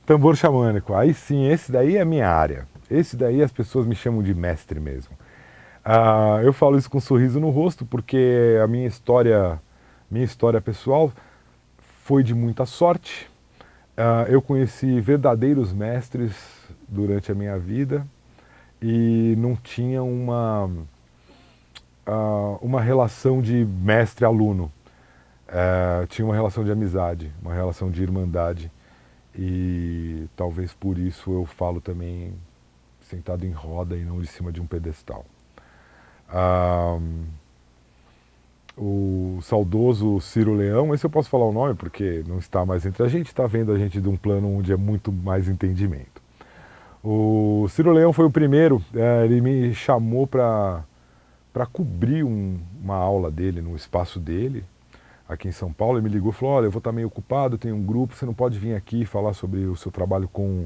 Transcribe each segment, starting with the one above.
Tambor xamânico, aí sim, esse daí é a minha área. Esse daí as pessoas me chamam de mestre mesmo. Eu falo isso com um sorriso no rosto porque a minha história pessoal foi de muita sorte. Eu conheci verdadeiros mestres durante a minha vida e não tinha uma relação de mestre-aluno. Tinha uma relação de amizade, uma relação de irmandade. E talvez por isso eu falo também sentado em roda e não de cima de um pedestal. Ah, o saudoso Ciro Leão, esse eu posso falar o nome porque não está mais entre a gente, está vendo a gente de um plano onde é muito mais entendimento. O Ciro Leão foi o primeiro, ele me chamou para cobrir uma aula dele no espaço dele, aqui em São Paulo. Ele me ligou e falou: olha, eu vou estar meio ocupado, tenho um grupo, você não pode vir aqui falar sobre o seu trabalho com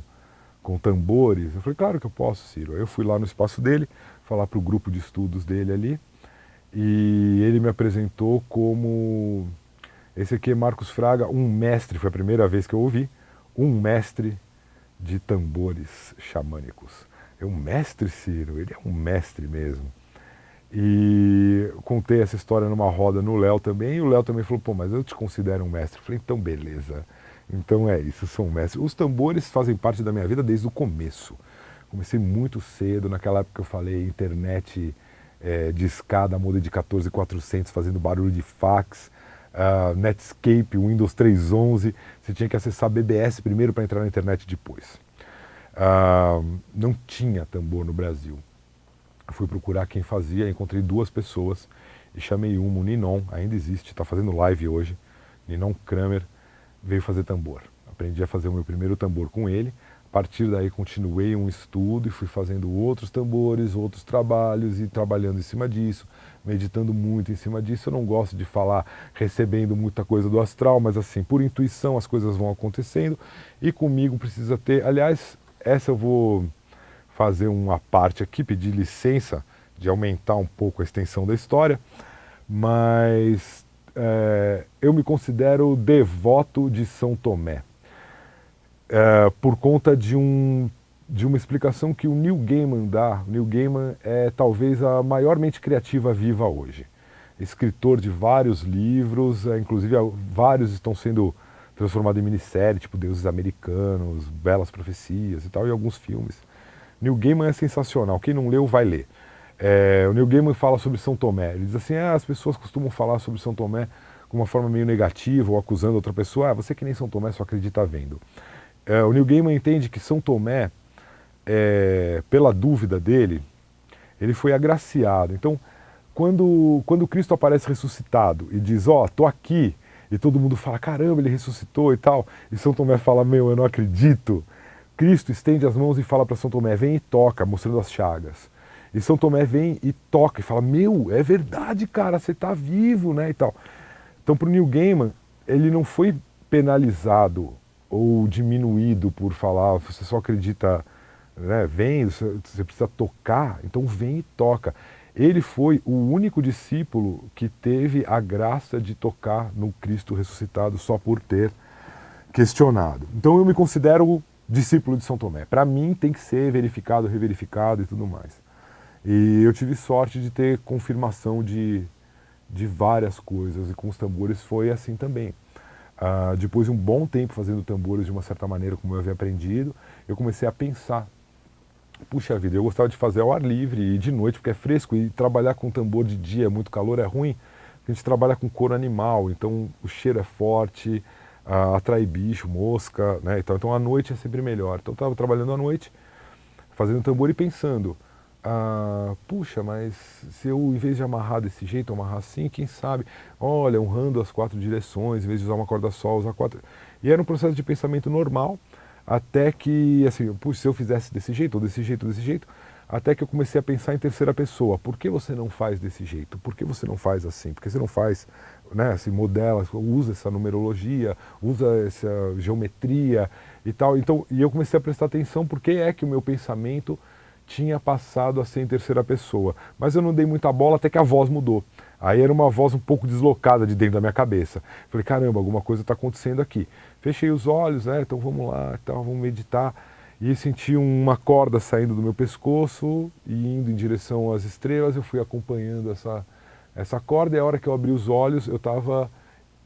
tambores? Eu falei: claro que eu posso, Ciro. Aí eu fui lá no espaço dele, falar para o grupo de estudos dele ali, e ele me apresentou como... Esse aqui é Marcos Fraga, um mestre, foi a primeira vez que eu ouvi, um mestre de tambores xamânicos. É um mestre, Ciro, ele é um mestre mesmo. E contei essa história numa roda no Léo também, e o Léo também falou: pô, mas eu te considero um mestre. Eu falei: então beleza, então é isso, eu sou um mestre. Os tambores fazem parte da minha vida desde o começo. Comecei muito cedo, naquela época que eu falei, internet de escada, modem de 14400 fazendo barulho de fax, Netscape, Windows 3.11, você tinha que acessar BBS primeiro para entrar na internet depois. Não tinha tambor no Brasil. Fui procurar quem fazia, encontrei duas pessoas e chamei uma, o Ninon, ainda existe, está fazendo live hoje. Ninon Kramer veio fazer tambor. Aprendi a fazer o meu primeiro tambor com ele. A partir daí continuei um estudo e fui fazendo outros tambores, outros trabalhos e trabalhando em cima disso, meditando muito em cima disso. Eu não gosto de falar recebendo muita coisa do astral, mas assim, por intuição as coisas vão acontecendo e comigo precisa ter... Aliás, essa eu vou fazer uma parte aqui, pedir licença de aumentar um pouco a extensão da história, mas eu me considero devoto de São Tomé, por conta de uma explicação que o Neil Gaiman dá. O Neil Gaiman é talvez a maior mente criativa viva hoje, escritor de vários livros, inclusive vários estão sendo transformados em minissérie, tipo Deuses Americanos, Belas Profecias e tal, e alguns filmes. Neil Gaiman é sensacional, quem não leu vai ler. O Neil Gaiman fala sobre São Tomé, ele diz assim: as pessoas costumam falar sobre São Tomé com uma forma meio negativa ou acusando outra pessoa: você que nem São Tomé só acredita vendo. O Neil Gaiman entende que São Tomé, pela dúvida dele, ele foi agraciado. Então, quando Cristo aparece ressuscitado e diz: tô aqui, e todo mundo fala: caramba, ele ressuscitou e tal, e São Tomé fala: meu, eu não acredito. Cristo estende as mãos e fala para São Tomé: vem e toca, mostrando as chagas. E São Tomé vem e toca e fala: meu, é verdade, cara, você está vivo, né, e tal. Então, para o Neil Gaiman, ele não foi penalizado ou diminuído por falar: você só acredita, né, vem, você precisa tocar, então vem e toca. Ele foi o único discípulo que teve a graça de tocar no Cristo ressuscitado só por ter questionado. Então eu me considero discípulo de São Tomé. Para mim tem que ser verificado, reverificado e tudo mais. E eu tive sorte de ter confirmação de várias coisas, e com os tambores foi assim também. Depois de um bom tempo fazendo tambores de uma certa maneira, como eu havia aprendido, eu comecei a pensar: puxa vida, eu gostava de fazer ao ar livre e de noite, porque é fresco, e trabalhar com tambor de dia, muito calor, é ruim. A gente trabalha com couro animal, então o cheiro é forte, atrai bicho, mosca, né? Então à noite é sempre melhor. Então eu estava trabalhando à noite, fazendo tambor e pensando: puxa, mas se eu, em vez de amarrar desse jeito, amarrar assim, quem sabe, olha, honrando as 4 direções, em vez de usar uma corda só, usar 4. E era um processo de pensamento normal, até que, assim, puxa, se eu fizesse desse jeito, ou desse jeito, desse jeito, até que eu comecei a pensar em terceira pessoa. Por que você não faz desse jeito? Por que você não faz assim? Por que você não faz, né, assim, modela, usa essa numerologia, usa essa geometria e tal. Então, e eu comecei a prestar atenção porque é que o meu pensamento tinha passado a ser em terceira pessoa. Mas eu não dei muita bola até que a voz mudou. Aí era uma voz um pouco deslocada de dentro da minha cabeça. Falei: caramba, alguma coisa está acontecendo aqui. Fechei os olhos, né? Então vamos lá, então, vamos meditar. E senti uma corda saindo do meu pescoço e indo em direção às estrelas. Eu fui acompanhando essa corda, e a hora que eu abri os olhos, eu estava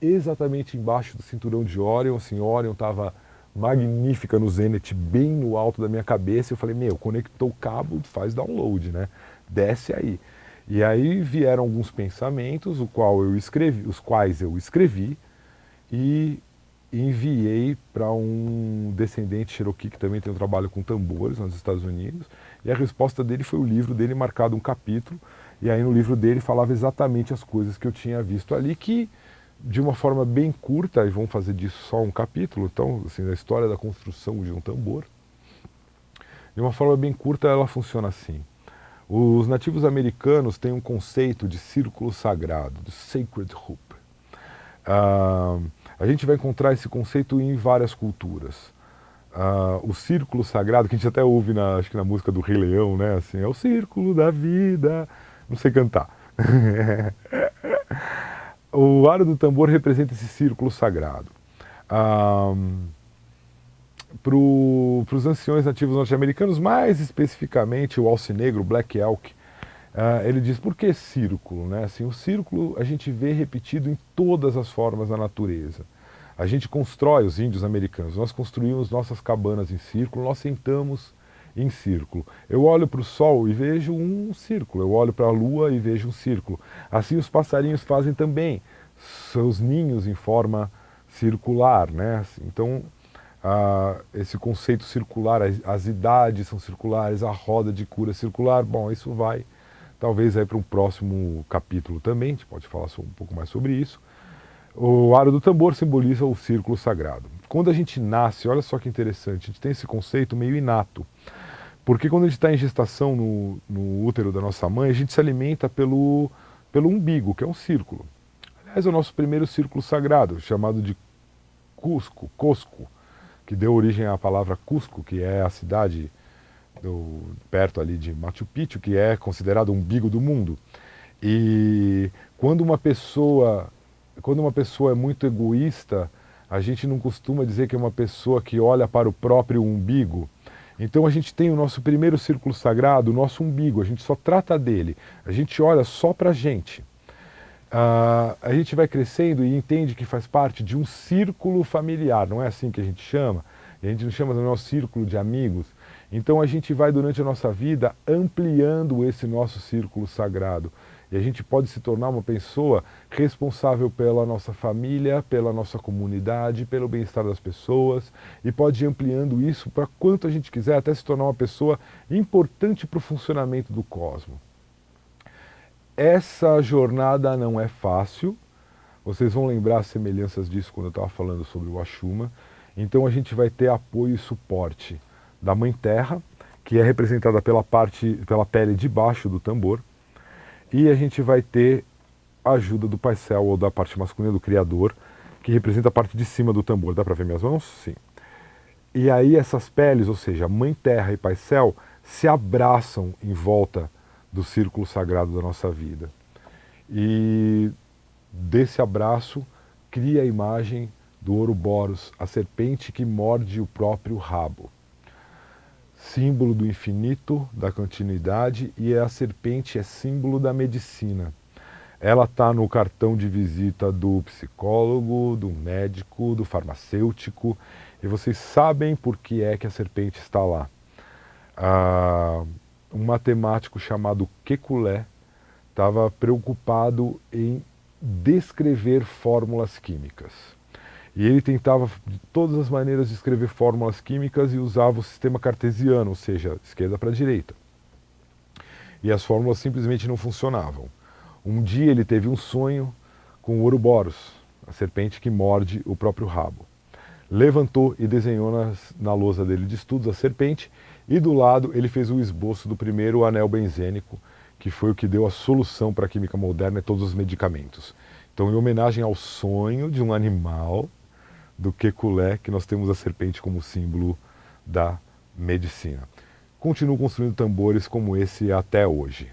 exatamente embaixo do cinturão de Órion. Assim, Órion estava magnífica no zênite, bem no alto da minha cabeça. Eu falei, conectou o cabo, faz download, né? Desce aí. E aí vieram alguns pensamentos, os quais eu escrevi e enviei para um descendente Cherokee que também tem um trabalho com tambores nos Estados Unidos. E a resposta dele foi o livro dele marcado um capítulo. E aí no livro dele falava exatamente as coisas que eu tinha visto ali, que de uma forma bem curta, e vamos fazer disso só um capítulo, então, assim, a história da construção de um tambor. De uma forma bem curta, ela funciona assim. Os nativos americanos têm um conceito de círculo sagrado, de sacred hoop. A gente vai encontrar esse conceito em várias culturas. O círculo sagrado, que a gente até ouve acho que na música do Rei Leão, né? Assim, é o círculo da vida. Não sei cantar. O aro do tambor representa esse círculo sagrado. Para os anciões nativos norte-americanos, mais especificamente o alce negro, o Black Elk, ele diz, por que círculo? Né? Assim, o círculo a gente vê repetido em todas as formas da natureza. A gente constrói, os índios americanos, nós construímos nossas cabanas em círculo, nós sentamos em círculo. Eu olho para o sol e vejo um círculo, eu olho para a lua e vejo um círculo. Assim os passarinhos fazem também seus ninhos em forma circular, né? Então, esse conceito circular, as idades são circulares, a roda de cura é circular. Bom, isso vai talvez aí para um próximo capítulo também, a gente pode falar um pouco mais sobre isso. O aro do tambor simboliza o círculo sagrado. Quando a gente nasce, olha só que interessante, a gente tem esse conceito meio inato. Porque quando a gente está em gestação no útero da nossa mãe, a gente se alimenta pelo umbigo, que é um círculo. Aliás, é o nosso primeiro círculo sagrado, chamado de Cusco, que deu origem à palavra Cusco, que é a cidade perto ali de Machu Picchu, que é considerado o umbigo do mundo. E quando uma pessoa é muito egoísta, a gente não costuma dizer que é uma pessoa que olha para o próprio umbigo. Então a gente tem o nosso primeiro círculo sagrado, o nosso umbigo, a gente só trata dele, a gente olha só para a gente. A gente vai crescendo e entende que faz parte de um círculo familiar, não é assim que a gente chama? A gente não chama do nosso círculo de amigos. Então a gente vai durante a nossa vida ampliando esse nosso círculo sagrado. E a gente pode se tornar uma pessoa responsável pela nossa família, pela nossa comunidade, pelo bem-estar das pessoas, e pode ir ampliando isso para quanto a gente quiser, até se tornar uma pessoa importante para o funcionamento do cosmos. Essa jornada não é fácil, vocês vão lembrar as semelhanças disso quando eu estava falando sobre o Ashuma. Então a gente vai ter apoio e suporte da Mãe Terra, que é representada pela pele de baixo do tambor, e a gente vai ter a ajuda do Pai Céu, ou da parte masculina do Criador, que representa a parte de cima do tambor. Dá para ver minhas mãos? Sim. E aí essas peles, ou seja, Mãe Terra e Pai Céu, se abraçam em volta do círculo sagrado da nossa vida. E desse abraço cria a imagem do Ouroboros, a serpente que morde o próprio rabo. Símbolo do infinito, da continuidade, e a serpente é símbolo da medicina. Ela está no cartão de visita do psicólogo, do médico, do farmacêutico, e vocês sabem por que é que a serpente está lá. Um matemático chamado Kekulé estava preocupado em descrever fórmulas químicas. E ele tentava de todas as maneiras de escrever fórmulas químicas e usava o sistema cartesiano, ou seja, esquerda para direita. E as fórmulas simplesmente não funcionavam. Um dia ele teve um sonho com o Ouroboros, a serpente que morde o próprio rabo. Levantou e desenhou na lousa dele de estudos a serpente, e do lado ele fez o esboço do primeiro anel benzênico, que foi o que deu a solução para a química moderna e todos os medicamentos. Então, em homenagem ao sonho de um animal, do Kekulé, que nós temos a serpente como símbolo da medicina. Continuo construindo tambores como esse até hoje.